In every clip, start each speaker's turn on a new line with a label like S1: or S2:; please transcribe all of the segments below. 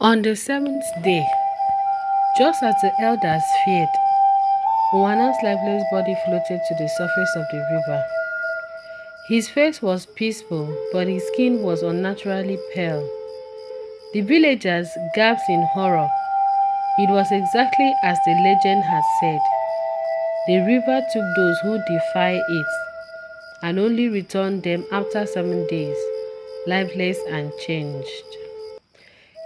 S1: On the seventh day, just as the elders feared, Unwana's lifeless body floated to the surface of the river. His face was peaceful, but his skin was unnaturally pale. The villagers gasped in horror. It was exactly as the legend had said. The river took those who defy it and only returned them after 7 days, lifeless and changed.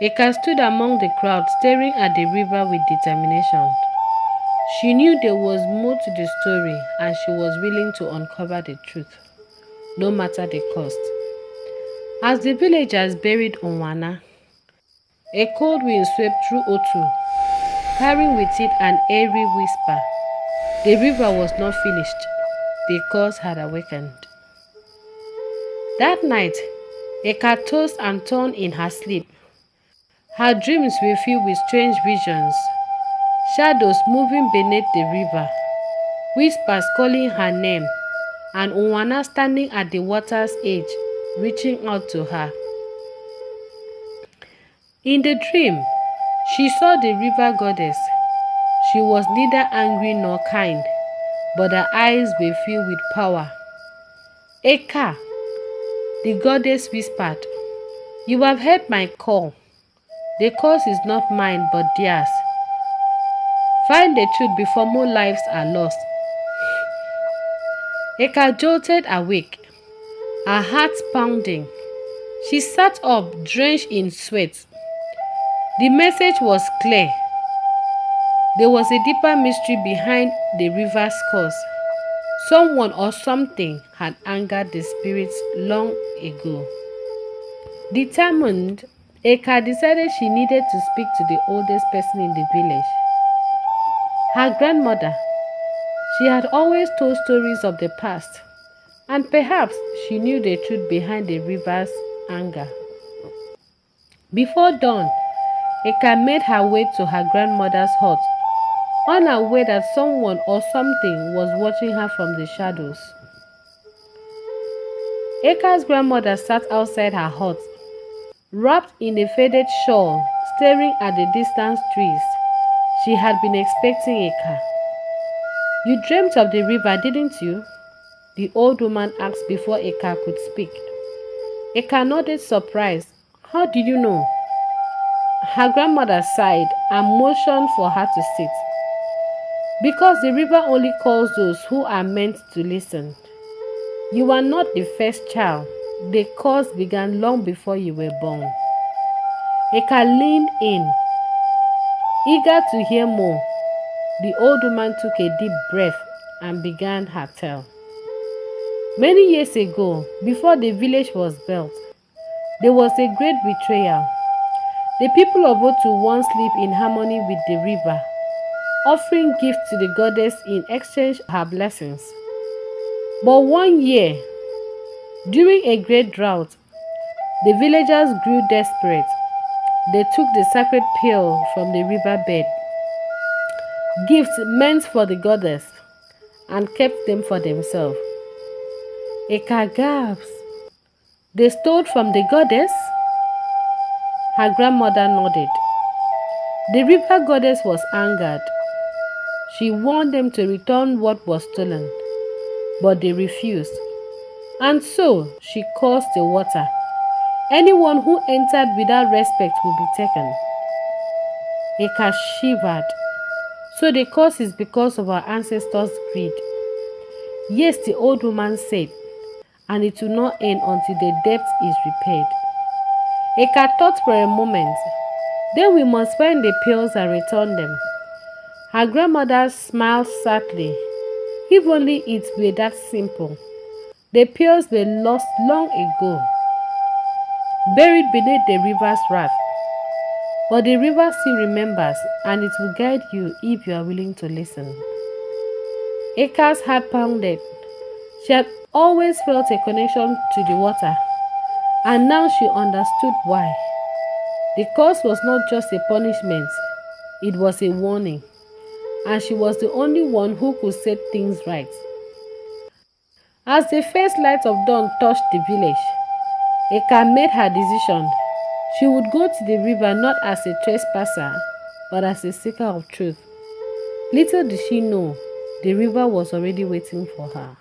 S1: Eka stood among the crowd, staring at the river with determination. She knew there was more to the story, and she was willing to uncover the truth, no matter the cost. As the villagers buried Unwana, a cold wind swept through Otu, carrying with it an airy whisper. The river was not finished. The cause had awakened. That night, Eka tossed and turned in her sleep. Her dreams were filled with strange visions, shadows moving beneath the river, whispers calling her name, and Unwana standing at the water's edge, reaching out to her. In the dream, she saw the river goddess. She was neither angry nor kind, but her eyes were filled with power. Eka, the goddess whispered, "You have heard my call. The cause is not mine but theirs. Find the truth before more lives are lost." Eka jolted awake, her heart pounding. She sat up, drenched in sweat. The message was clear. There was a deeper mystery behind the river's cause. Someone or something had angered the spirits long ago. Determined, Eka decided she needed to speak to the oldest person in the village. Her grandmother. She had always told stories of the past, and perhaps she knew the truth behind the river's anger. Before dawn, Eka made her way to her grandmother's hut, unaware that someone or something was watching her from the shadows. Eka's grandmother sat outside her hut, wrapped in a faded shawl, staring at the distant trees. She had been expecting Eka. "You dreamt of the river, didn't you?" the old woman asked before Eka could speak. Eka nodded, surprised. "How did you know?" Her grandmother sighed and motioned for her to sit. "Because the river only calls those who are meant to listen. You are not the first child. The cause began long before you were born." Eka leaned in, eager to hear more. The old woman took a deep breath and began her tale. Many years ago, before the village was built, there was a great betrayal. The people of Otu once lived in harmony with the river, offering gifts to the goddess in exchange for her blessings. But one year, during a great drought, the villagers grew desperate. They took the sacred pill from the riverbed, gifts meant for the goddess, and kept them for themselves. Eka gasped. "They stole from the goddess?" Her grandmother nodded. The river goddess was angered. She warned them to return what was stolen, but they refused. And so she cursed the water. Anyone who entered without respect would be taken. Eka shivered. "So the curse is because of our ancestors' greed." "Yes," the old woman said, "and it will not end until the debt is repaid." Eka thought for a moment. "Then we must find the pills and return them." Her grandmother smiled sadly. If only it were that simple. The pills were lost long ago, buried beneath the river's wrath. But the river still remembers, and it will guide you if you are willing to listen. Eka's heart pounded. She had always felt a connection to the water, and now she understood why. The curse was not just a punishment, it was a warning, and she was the only one who could set things right. As the first light of dawn touched the village, Eka made her decision. She would go to the river not as a trespasser, but as a seeker of truth. Little did she know, the river was already waiting for her.